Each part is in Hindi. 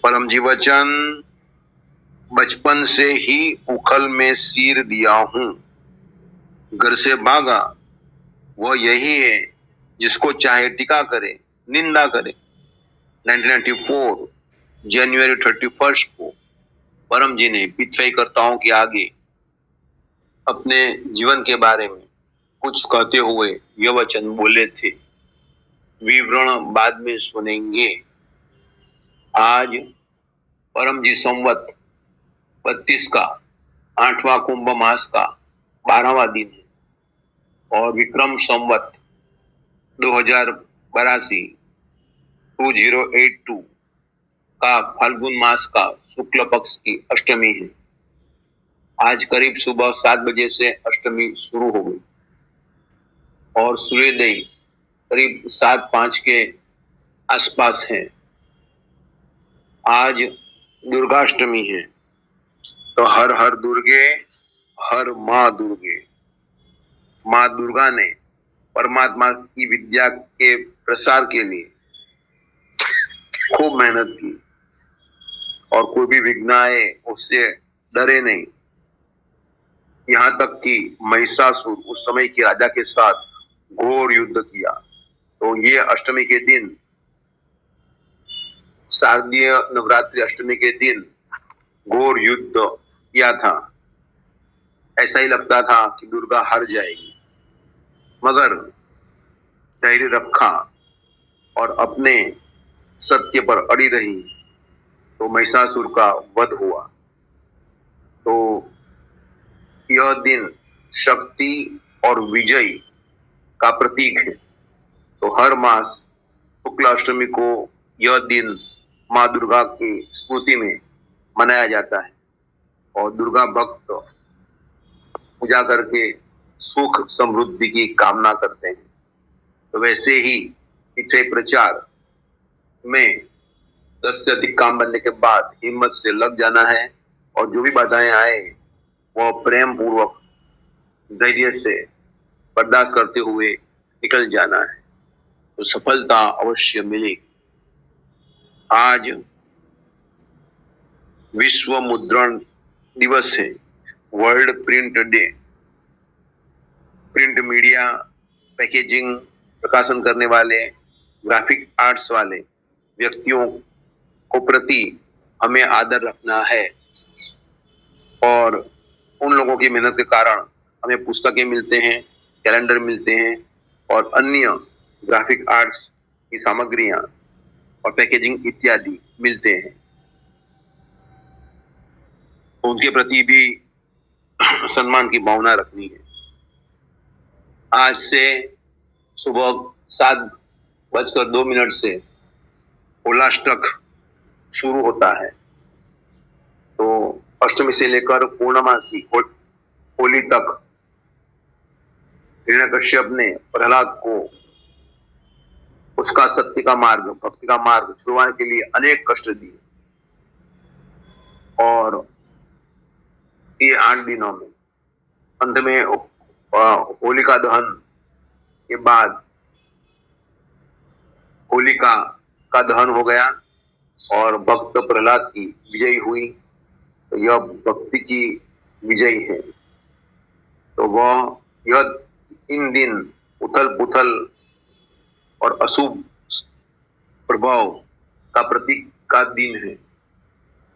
परम जी वचन, बचपन से ही उखल में सिर दिया हूं, घर से भागा वह यही है जिसको चाहे टीका करे निंदा करे। 1994 जनवरी 31 को परम जी ने पितृकर्ताओं के आगे अपने जीवन के बारे में कुछ कहते हुए यह वचन बोले थे, विवरण बाद में सुनेंगे। आज परम जी संवत 32 का 8वां कुंभ मास का 12वां दिन है और विक्रम संवत 2082 2082 का फाल्गुन मास का शुक्ल पक्ष की अष्टमी है। आज करीब सुबह 7 बजे से अष्टमी शुरू हो गई और सूर्योदय करीब 7:05 के आसपास है। आज दुर्गाष्टमी है, तो हर हर दुर्गे, हर माँ दुर्गे। माँ दुर्गा ने परमात्मा की विद्या के प्रसार के लिए खूब मेहनत की और कोई भी विघ्न आए उससे डरे नहीं। यहाँ तक कि महिषासुर उस समय के राजा के साथ घोर युद्ध किया। तो ये अष्टमी के दिन, शारदीय नवरात्रि अष्टमी के दिन घोर युद्ध किया था। ऐसा ही लगता था कि दुर्गा हार जाएगी, मगर धैर्य रखा और अपने सत्य पर अड़ी रही तो महिषासुर का वध हुआ। तो यह दिन शक्ति और विजय का प्रतीक है। तो हर मास शुक्ल अष्टमी को यह दिन माँ दुर्गा की स्मृति में मनाया जाता है और दुर्गा भक्त पूजा करके सुख समृद्धि की कामना करते हैं। तो वैसे ही पिछले प्रचार में 10 से अधिक काम बनने के बाद हिम्मत से लग जाना है और जो भी बाधाएं आए वह प्रेम पूर्वक धैर्य से बर्दाश्त करते हुए निकल जाना है, तो सफलता अवश्य मिलेगी। आज विश्व मुद्रण दिवस है, world print day. Print media, packaging, प्रकाशन करने वाले, ग्राफिक आर्ट्स वाले व्यक्तियों को प्रति हमें आदर रखना है और उन लोगों की मेहनत के कारण हमें पुस्तकें मिलते हैं, कैलेंडर मिलते हैं और अन्य ग्राफिक आर्ट्स की सामग्रियां और पैकेजिंग इत्यादि मिलते हैं। उनके प्रति भी सम्मान की भावना रखनी है। आज से सुबह 7:02 से होलाष्टक शुरू होता है। तो अष्टमी से लेकर पूर्णमासी होली तक हिरण्यकश्यप ने प्रहलाद को उसका सत्य का मार्ग, भक्ति का मार्ग छुड़वाने के लिए अनेक कष्ट दिए और ये 8 दिनों में अंत में होलिका दहन के बाद होलिका का दहन हो गया और भक्त प्रहलाद की विजय हुई। तो यह भक्ति की विजय है। तो वह यह इन दिन उथल पुथल और अशुभ प्रभाव का प्रतीक का दिन है।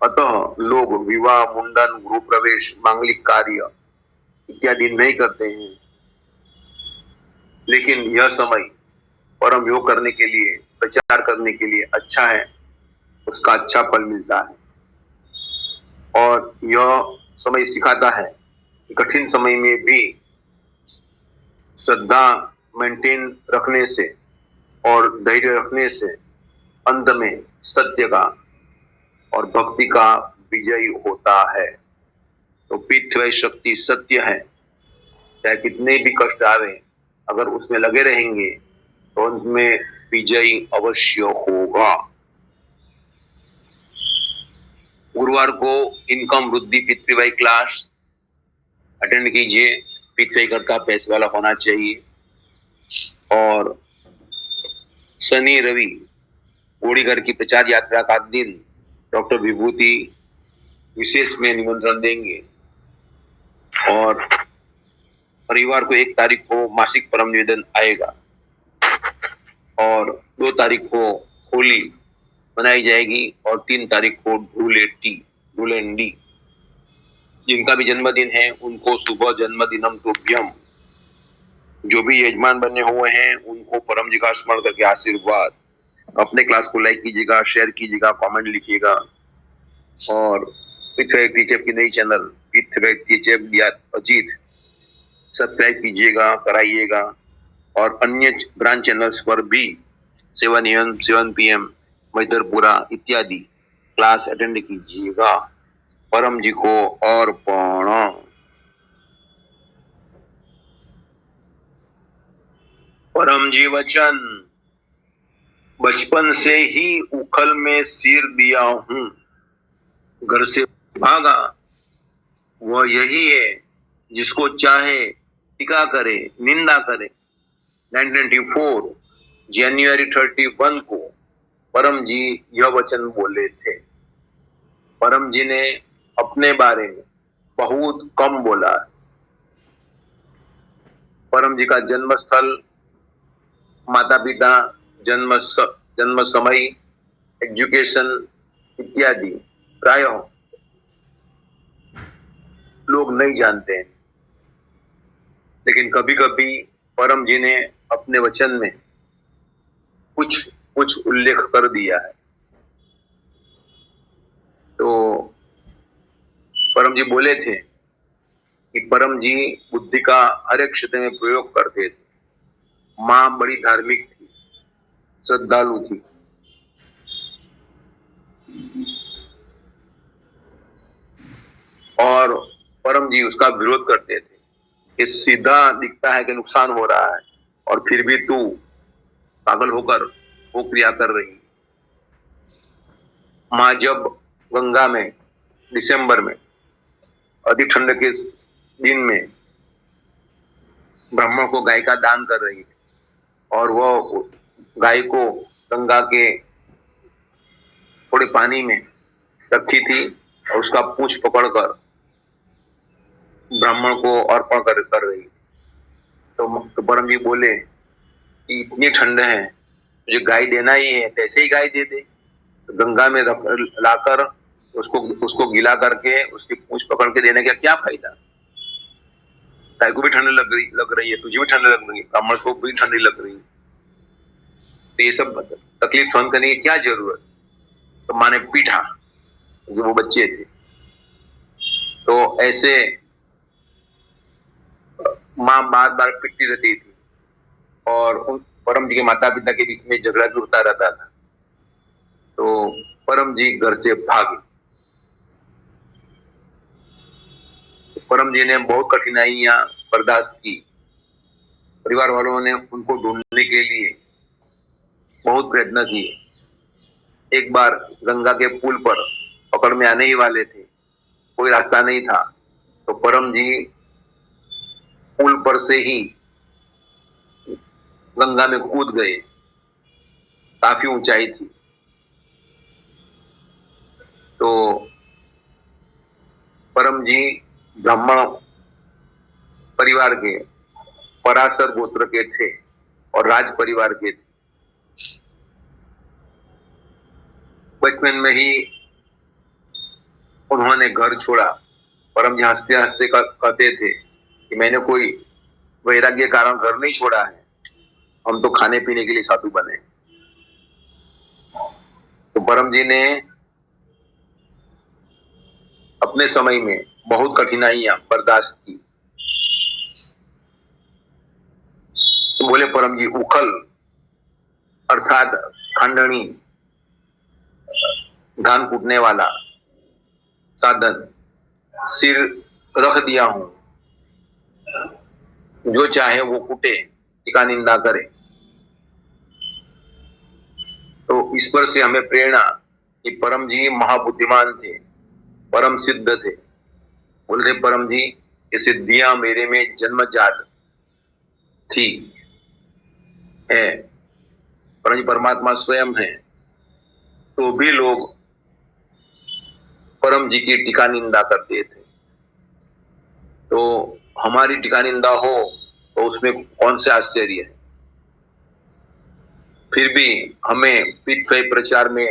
अतः लोग विवाह, मुंडन, गृह प्रवेश, मांगलिक कार्य इत्यादि नहीं करते हैं, लेकिन यह समय परम योग करने के लिए, प्रचार करने के लिए अच्छा है, उसका अच्छा फल मिलता है। और यह समय सिखाता है कि कठिन समय में भी श्रद्धा मेंटेन रखने से और धैर्य रखने से अंत में सत्य का और भक्ति का विजय होता है। तो पितृ शक्ति सत्य है, चाहे कितने भी कष्ट आवे, अगर उसमें लगे रहेंगे तो उनमें विजय अवश्य होगा। गुरुवार को इनकम वृद्धि पितृवाई क्लास अटेंड कीजिए। पितृ का पैसे वाला होना चाहिए। और शनि रवि घोड़ी घर की प्रचार यात्रा का दिन डॉक्टर विभूति विशेष में निमंत्रण देंगे और रविवार को 1 तारीख को मासिक परम निवेदन आएगा और 2 तारीख को होली मनाई जाएगी और 3 तारीख को धूलेंडी। जिनका भी जन्मदिन है उनको सुबह जन्मदिनम तुभ्यम। जो भी यजमान बने हुए हैं उनको परम जी का स्मरण करके आशीर्वाद। अपने क्लास को लाइक कीजिएगा, शेयर कीजिएगा, कमेंट लिखिएगा और टीचर की नई चैनल टीचर अजीत सब्सक्राइब कीजिएगा, कराइएगा और अन्य ब्रांच चैनल्स पर भी 7 AM 7 PM मैदरपुरा इत्यादि क्लास अटेंड कीजिएगा। परम जी को अर्पण। परम जी वचन, बचपन से ही उखल में सिर दिया हूं, घर से भागा वह यही है जिसको चाहे टीका करे, निंदा करे। 1994 जनवरी 31 को परम जी यह वचन बोले थे। परम जी ने अपने बारे में बहुत कम बोला। परम जी का जन्म स्थल, माता पिता, जन्म समय, एजुकेशन इत्यादि प्राय लोग नहीं जानते हैं, लेकिन कभी कभी परम जी ने अपने वचन में कुछ उल्लेख कर दिया है। तो परम जी बोले थे कि परम जी बुद्धि का हर एक क्षेत्र में प्रयोग करते थे। माँ बड़ी धार्मिक थी, श्रद्धालु थी। और परम जी उसका विरोध करते थे कि सीधा दिखता है कि नुकसान हो रहा है और फिर भी तू पागल होकर वो क्रिया कर रही। माँ जब गंगा में दिसंबर में अति ठंड के दिन में ब्राह्मण को गाय का दान कर रही है और वो गाय को गंगा के थोड़े पानी में रखी थी और उसका पूंछ पकड़कर ब्राह्मण को अर्पण कर रही। तो परम जी बोले कि इतनी ठंड है, मुझे गाय देना ही है, ऐसे ही गाय दे दे। तो गंगा में लाकर उसको गीला करके उसकी पूंछ पकड़ के देने का क्या फायदा। गाय को भी ठंड लग रही है, तुझे भी ठंड लग रही है, ब्राह्मण को भी ठंडी लग रही है, तो ये सब तकलीफ सहन करने की क्या जरूरत। तो माने पीठा, जो वो बच्चे थे। तो ऐसे माँ बार बार पिटती रहती थी और उन परम जी के माता पिता के बीच में झगड़ा भी होता रहता था। तो परम जी घर से भागे। परम जी ने बहुत कठिनाइयां बर्दाश्त की। परिवार वालों ने उनको ढूंढने के लिए बहुत प्रयत्न किए। एक बार गंगा के पुल पर पकड़ में आने ही वाले थे, कोई रास्ता नहीं था, तो परम जी पुल पर से ही गंगा में कूद गए। काफी ऊंचाई थी। तो परम जी ब्राह्मण परिवार के पराशर गोत्र के थे और राज परिवार के थे। बचपन में ही उन्होंने घर छोड़ा। परम जी हंसते हंसते कहते थे कि मैंने कोई वैराग्य कारण घर नहीं छोड़ा है, हम तो खाने पीने के लिए साधु बने। तो परम जी ने अपने समय में बहुत कठिनाइयां बर्दाश्त की। तो बोले परम जी, उखल अर्थात खंडनी, धान कूटने वाला साधन, सिर रख दिया हूं, जो चाहे वो कूटे, टीका निंदा करे। तो ईश्वर से हमें प्रेरणा कि परम जी महाबुद्धिमान थे, परम सिद्ध थे। बोलते परम जी, ये सिद्धियां मेरे में जन्मजात थी है। परम जी परमात्मा स्वयं है, तो भी लोग परम जी की टीका निंदा करते थे। तो हमारी टीका निंदा हो तो उसमें कौन से आश्चर्य है। फिर भी हमें पितृ प्रचार में